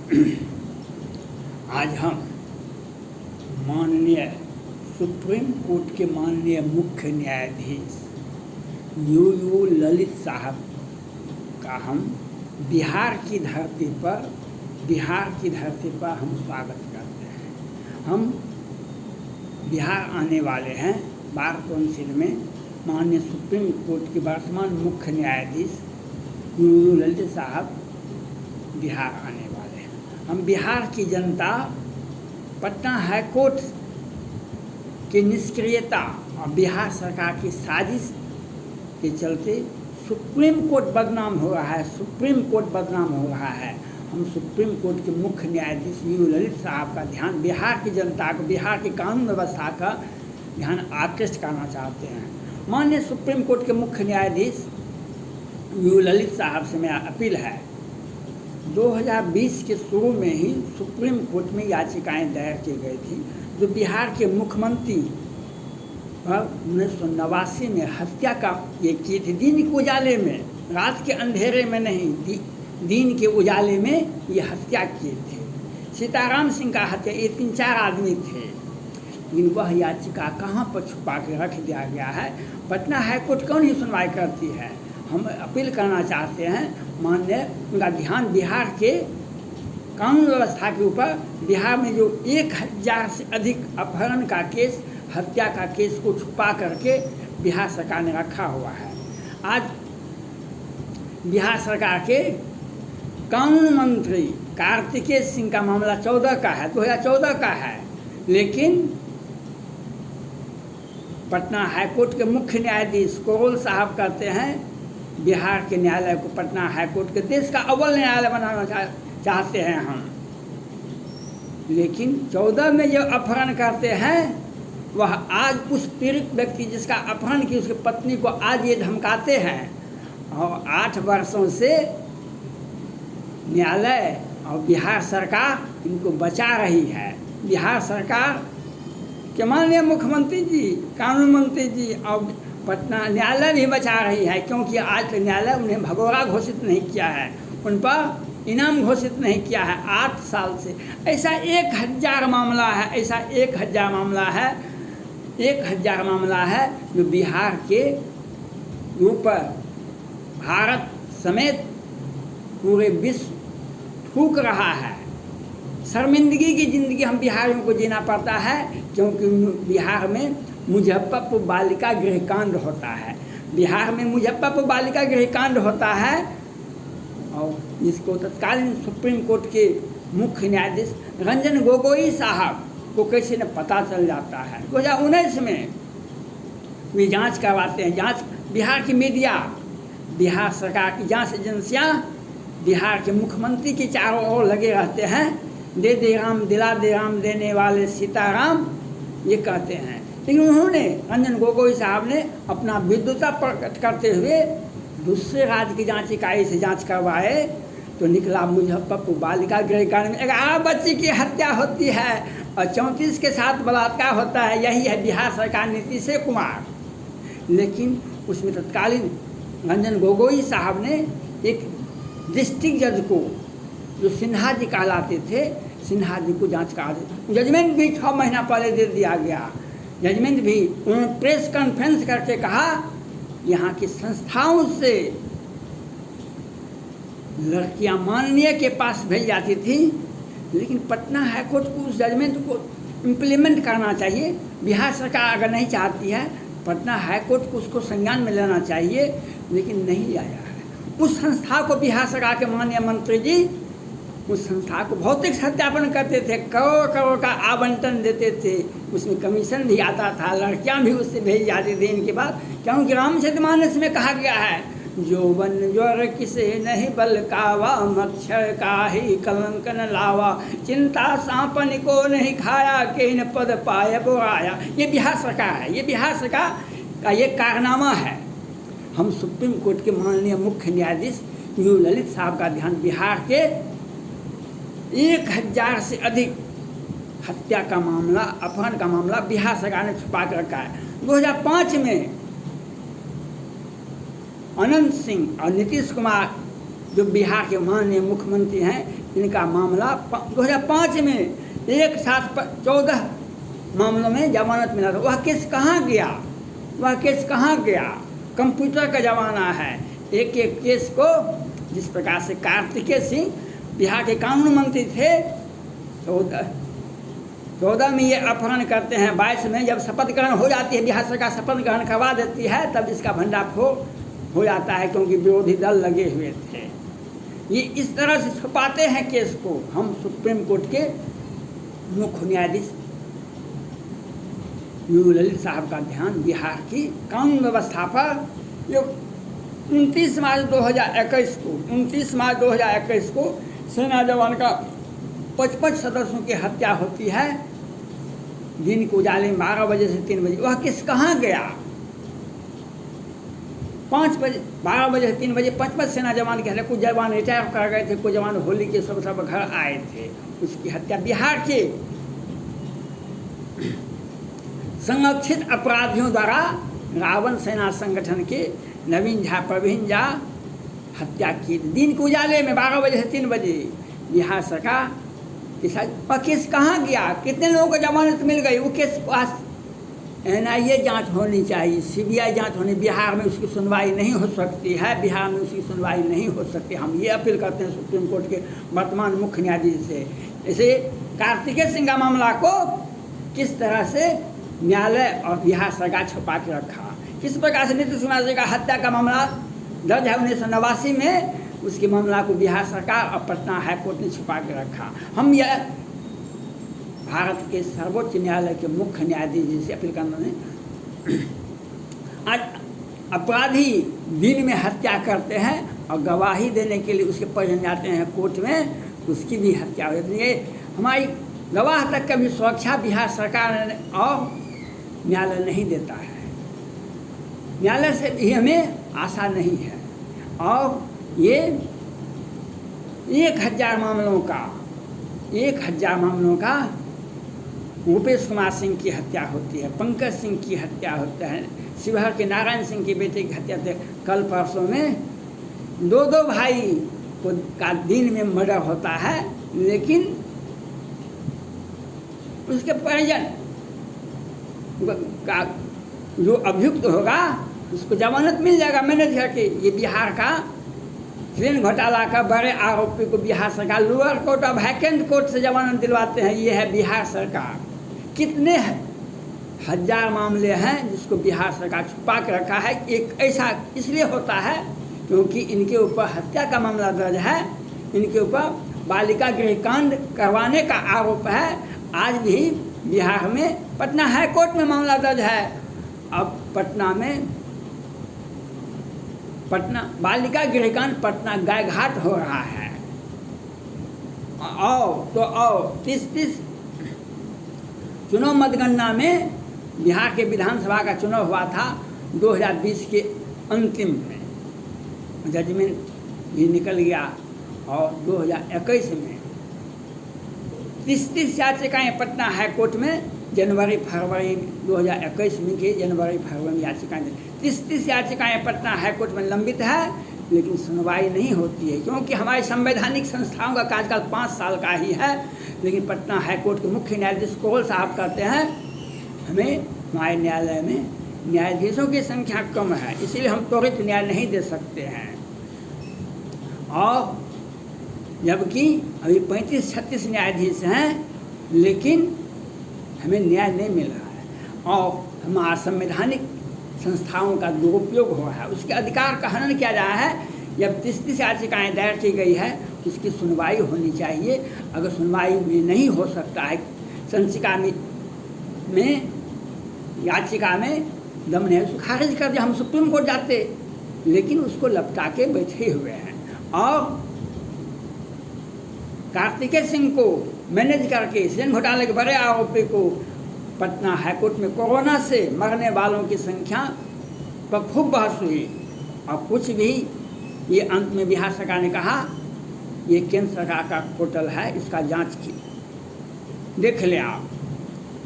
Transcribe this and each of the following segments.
आज हम माननीय सुप्रीम कोर्ट के माननीय मुख्य न्यायाधीश यू ललित साहब का हम बिहार की धरती पर हम स्वागत करते हैं। हम बिहार आने वाले हैं। बार काउंसिल में माननीय सुप्रीम कोर्ट के वर्तमान मुख्य न्यायाधीश यू ललित साहब बिहार आने वाले हैं। हम बिहार की जनता पटना हाई कोर्ट की निष्क्रियता और बिहार सरकार की साजिश के चलते सुप्रीम कोर्ट बदनाम हो रहा है। हम सुप्रीम कोर्ट के मुख्य न्यायाधीश यू ललित साहब का ध्यान बिहार की जनता को, बिहार की कानून व्यवस्था का ध्यान आकृष्ट करना चाहते हैं। माननीय सुप्रीम कोर्ट के मुख्य न्यायाधीश यू ललित साहब से मेरा अपील है, 2020 के शुरू में ही सुप्रीम कोर्ट में याचिकाएं दायर की गई थी जो बिहार के मुख्यमंत्री पर 1989 में हत्या का ये की थी। दिन के उजाले में, रात के अंधेरे में नहीं, दिन के उजाले में ये हत्या की थी। सीताराम सिंह का हत्या, ये 3-4 आदमी थे, लेकिन वह याचिका कहाँ पर छुपा के रख दिया गया है। पटना हाईकोर्ट क्यों नहीं सुनवाई करती है। हम अपील करना चाहते हैं माननीय उनका ध्यान बिहार के कानून व्यवस्था के ऊपर। बिहार में जो 1000 से अधिक अपहरण का केस, हत्या का केस को छुपा करके बिहार सरकार ने रखा हुआ है। आज बिहार सरकार के कानून मंत्री कार्तिकेय सिंह का मामला 2014 का है, लेकिन पटना हाईकोर्ट के मुख्य न्यायाधीश करोल साहब कहते हैं बिहार के न्यायालय को, पटना हाईकोर्ट के देश का अव्वल न्यायालय बनाना चाहते हैं हम। लेकिन 14 में जो अपहरण करते हैं वह आज उस पीड़ित व्यक्ति जिसका अपहरण की उसकी पत्नी को आज ये धमकाते हैं। और 8 वर्षों से न्यायालय और बिहार सरकार इनको बचा रही है। बिहार सरकार के माननीय मुख्यमंत्री जी, कानून मंत्री जी और पटना न्यायालय भी बचा रही है, क्योंकि आज तक न्यायालय उन्हें भगोड़ा घोषित नहीं किया है, उन पर इनाम घोषित नहीं किया है 8 साल से। ऐसा 1000 मामला है, 1000 मामला है जो बिहार के ऊपर भारत समेत पूरे विश्व थूक रहा है। शर्मिंदगी की ज़िंदगी हम बिहारियों को जीना पड़ता है, क्योंकि बिहार में मुजफ्फरपुर बालिका गृहकांड होता है। बिहार में मुजफ्फरपुर बालिका गृहकांड होता है और इसको तत्कालीन सुप्रीम कोर्ट के मुख्य न्यायाधीश रंजन गोगोई साहब को कैसे न पता चल जाता है। 2019 में वे जांच करवाते हैं। जांच बिहार की मीडिया, बिहार सरकार की जांच एजेंसियां बिहार के मुख्यमंत्री के चारों ओर लगे रहते हैं। दे दे राम दिला दे राम देने वाले सीताराम, ये कहते हैं। लेकिन उन्होंने, रंजन गोगोई साहब ने अपना विद्वता प्रकट करते हुए दूसरे राज्य की जांच इकाई से जांच करवाए तो निकला मुजफ्फरपुर बालिका गृहकांड में 11 बच्ची की हत्या होती है और 34 के साथ बलात्कार होता है। यही है बिहार सरकार नीतीश कुमार। लेकिन उसमें तत्कालीन रंजन गोगोई साहब ने एक डिस्ट्रिक्ट जज को, जो सिन्हा जी कहलाते थे, सिन्हा जी को जांच का जजमेंट भी 6 महीना पहले दे दिया गया। जजमेंट भी उन्होंने प्रेस कॉन्फ्रेंस करके कहा यहाँ की संस्थाओं से लड़कियां माननीय के पास भेज जाती थी, लेकिन पटना हाईकोर्ट को उस जजमेंट को इम्प्लीमेंट करना चाहिए। बिहार सरकार अगर नहीं चाहती है, पटना हाईकोर्ट को उसको संज्ञान में लेना चाहिए, लेकिन नहीं लिया है। उस संस्था को बिहार सरकार के माननीय मंत्री जी उस संस्था को भौतिक सत्यापन करते थे, करोड़ का आवंटन देते थे, उसमें कमीशन भी आता था, लड़कियां भी उससे भेज जाती थी इनके बाद। क्योंकि रामचरितमानस में कहा गया है, जो वन ज्वर किसे नहीं बलकावा, मच्छर का ही कलंक न लावा, चिंता सांपन को नहीं खाया, के न पद पाए बोराया। ये बिहार सरकार है, ये बिहार सरकार का ये कारनामा है। हम सुप्रीम कोर्ट के माननीय मुख्य न्यायाधीश यू ललित साहब का ध्यान बिहार के 1000 से अधिक हत्या का मामला, अपहरण का मामला बिहार सरकार ने छुपा कर रखा है। 2005 में अनंत सिंह और नीतीश कुमार जो बिहार के माननीय मुख्यमंत्री हैं, इनका मामला 2005 में एक साथ 14 मामलों में जमानत मिला था। वह केस कहाँ गया? वह केस कहाँ गया? कंप्यूटर का ज़माना है। एक एक केस को जिस प्रकार से कार्तिकेय सिंह बिहार के कानून मंत्री थे, 14 में ये अपहरण करते हैं, 22 में जब शपथ ग्रहण हो जाती है, बिहार सरकार शपथ ग्रहण करवा देती है, तब इसका भंडाफोड़ हो जाता है, क्योंकि विरोधी दल लगे हुए थे। ये इस तरह से छुपाते हैं केस को। हम सुप्रीम कोर्ट के मुख्य न्यायाधीश यू ललित साहब का ध्यान बिहार की कानून व्यवस्था पर, जो 29 मार्च 2021 को सेना जवान का 55 सदस्यों की हत्या होती है दिन के उजाले में 12 बजे से 3 बजे। वह किस कहाँ गया? 5 बजे 12 बजे से 3 बजे 55 सेना जवान की हत्या। कुछ जवान रिटायर कर गए थे, कुछ जवान होली के सब घर आए थे। उसकी हत्या बिहार के संरक्षित अपराधियों द्वारा रावण सेना संगठन के नवीन झा, प्रवीण झा हत्या की दिन के उजाले में 12 बजे से 3 बजे। बिहार सरकार के साथ वह केस कहाँ गया? कितने लोगों को जमानत मिल गई? वो केस पास NIA जांच होनी चाहिए, CBI जांच होनी। बिहार में उसकी सुनवाई नहीं हो सकती है, बिहार में उसकी सुनवाई नहीं हो सकती। हम ये अपील करते हैं सुप्रीम कोर्ट के वर्तमान मुख्य न्यायाधीश से। इसे कार्तिकेय सिंह का मामला को किस तरह से न्यायालय और बिहार सरकार छुपा के रखा, किस प्रकार से नीतीश कुमार जी का हत्या का मामला दर्ज है 1989 में, उसके मामला को बिहार सरकार और पटना हाईकोर्ट ने छुपा के रखा। हम यह भारत के सर्वोच्च न्यायालय के मुख्य न्यायाधीश जी से अपील करना है। आज अपराधी दिन में हत्या करते हैं और गवाही देने के लिए उसके परिजन जाते हैं कोर्ट में, उसकी भी हत्या हो जाती है। हमारी गवाह तक का भी सुरक्षा बिहार सरकार और न्यायालय नहीं देता है। न्यायालय से भी हमें आशा नहीं है। और ये 1000 मामलों का रूपेश कुमार सिंह की हत्या होती है, पंकज सिंह की हत्या होता है, शिवहर के नारायण सिंह के बेटे की हत्या होती है। कल परसों में 2 भाई को का दिन में मर्डर होता है, लेकिन उसके परिजन का जो अभियुक्त होगा उसको जमानत मिल जाएगा मैनेज करके। ये बिहार का ट्रेन घोटाला का बड़े आरोपी को बिहार सरकार लोअर कोर्ट और वैकेंट कोर्ट से जमानत दिलवाते हैं। ये है बिहार सरकार। कितने हजार मामले हैं जिसको बिहार सरकार छुपा के रखा है। एक ऐसा इसलिए होता है क्योंकि इनके ऊपर हत्या का मामला दर्ज है, इनके ऊपर बालिका गृहकांड करवाने का आरोप है। आज भी बिहार में पटना हाई कोर्ट में मामला दर्ज है। अब पटना बालिका गृहकांड पटना गाय घाट हो रहा है। और 30 चुनाव मतगणना में बिहार के विधानसभा का चुनाव हुआ था 2020 के अंतिम में, जजमेंट भी निकल गया। और 2021 में 30 याचिकाएँ पटना हाई कोर्ट में जनवरी फरवरी 2021 में के जनवरी फरवरी में याचिकाएँ 30 याचिकाएँ पटना हाई कोर्ट में लंबित है, लेकिन सुनवाई नहीं होती है। क्योंकि हमारी संवैधानिक संस्थाओं का कार्यकाल 5 साल का ही है। लेकिन पटना हाई कोर्ट के मुख्य न्यायाधीश कोहल साहब कहते हैं हमें हमारे न्यायालय में न्यायाधीशों की संख्या कम है, इसीलिए हम त्वरित न्याय नहीं दे सकते हैं। और जबकि अभी 35-36 न्यायाधीश हैं, लेकिन हमें न्याय नहीं मिल रहा है और हमारा संवैधानिक संस्थाओं का दुरुपयोग हो रहा है। उसके अधिकार का हनन किया जा रहा है। जब 30 याचिकाएँ दायर की गई है, उसकी सुनवाई होनी चाहिए। अगर सुनवाई में नहीं हो सकता है, संचिका में याचिका में दम नहीं, उसको खारिज कर दिया। हम सुप्रीम कोर्ट जाते, लेकिन उसको लपटा के बैठे हुए हैं। और कार्तिकेय सिंह को मैनेज करके ट्रेन घोटाले के बड़े आरोपी को पटना हाईकोर्ट में कोरोना से मरने वालों की संख्या पर खूब बहस हुई। और कुछ भी ये अंत में बिहार सरकार ने कहा ये केंद्र सरकार का पोर्टल है, इसका जांच की देख ले आप।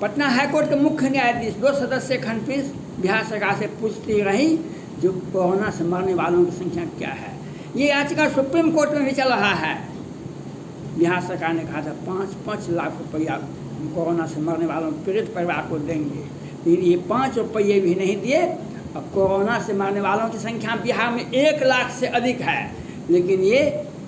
पटना हाईकोर्ट के मुख्य न्यायाधीश 2 सदस्यीय खंडपीठ बिहार सरकार से पूछती रही जो कोरोना से मरने वालों की संख्या क्या है। ये याचिका सुप्रीम कोर्ट में भी चल रहा है। बिहार सरकार ने कहा था 5-5 लाख रुपया कोरोना से मरने वालों पीड़ित परिवार को देंगे, लेकिन ये 5 रुपये भी नहीं दिए। और कोरोना से मरने वालों की संख्या बिहार में 1 लाख से अधिक है, लेकिन ये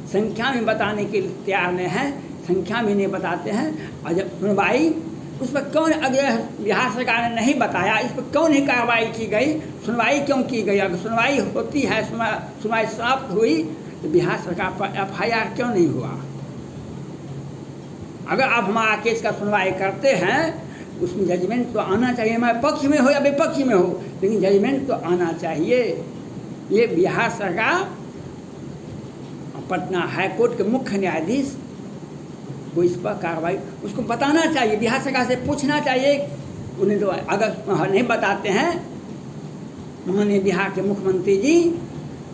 संख्या में बताने के लिए तैयार नहीं है, संख्या में नहीं बताते हैं। और जब सुनवाई उस पर कौन, अगर बिहार सरकार ने नहीं बताया इस पर क्यों नहीं कार्रवाई की गई, सुनवाई क्यों की गई? अगर सुनवाई होती है, सुनवाई समाप्त हुई तो बिहार सरकार पर FIR क्यों नहीं हुआ? अगर आप हमारा केस का सुनवाई करते हैं उसमें जजमेंट तो आना चाहिए, हमारे पक्ष में हो या विपक्ष में हो, लेकिन जजमेंट तो आना चाहिए। ये बिहार सरकार, पटना हाई कोर्ट के मुख्य न्यायाधीश वो इस पर कार्रवाई उसको बताना चाहिए, बिहार सरकार से पूछना चाहिए। उन्हें तो अगर नहीं बताते हैं माननीय बिहार के मुख्यमंत्री जी,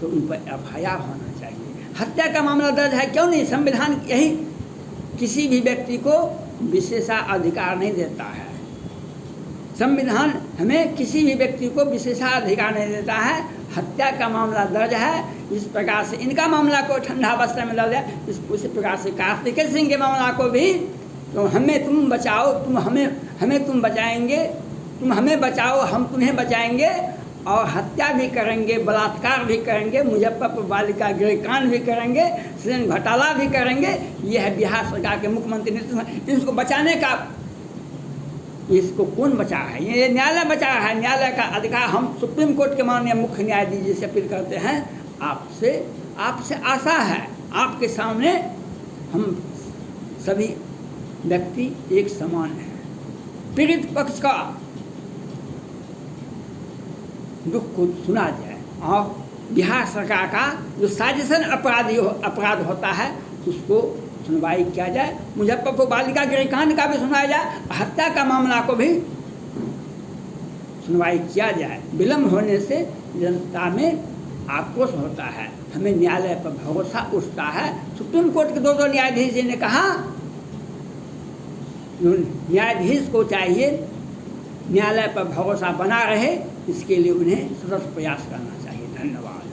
तो उन पर FIR होना चाहिए। हत्या का मामला दर्ज है, क्यों नहीं? संविधान यही किसी भी व्यक्ति को विशेषाधिकार नहीं देता है। संविधान हमें किसी भी व्यक्ति को विशेषाधिकार नहीं देता है। हत्या का मामला दर्ज है, इस प्रकार से इनका मामला को ठंडा अवस्था में दर्ज है, उसी प्रकार से कार्तिकेय सिंह के मामला को भी तो हमें तुम बचाओ, तुम हमें तुम बचाएंगे, तुम हमें बचाओ हम तुम्हें बचाएंगे, और हत्या भी करेंगे, बलात्कार भी करेंगे, मुजफ्फरपुर बालिका गृहकांड भी करेंगे, सृजन घोटाला भी करेंगे। ये है बिहार सरकार के मुख्यमंत्री नीतीश। इसको बचाने का, इसको कौन बचा है? ये न्यायालय बचा है। न्यायालय का अधिकार हम सुप्रीम कोर्ट के माननीय मुख्य न्यायाधीश जी से अपील करते हैं, आपसे आशा है, आपके सामने हम सभी व्यक्ति एक समान हैं। पीड़ित पक्ष का दुख को सुना जाए और बिहार सरकार का जो साजिशन अपराध होता है उसको सुनवाई किया जाए। मुजफ्फरपुर बालिका गृहकांड का भी सुनाया जाए, हत्या का मामला को भी सुनवाई किया जाए। विलम्ब होने से जनता में आक्रोश होता है, हमें न्यायालय पर भरोसा उठता है। सुप्रीम कोर्ट के 2 न्यायाधीश जी ने कहा, न्यायाधीश को चाहिए न्यायालय पर भरोसा बना रहे, इसके लिए उन्हें सतत प्रयास करना चाहिए। धन्यवाद।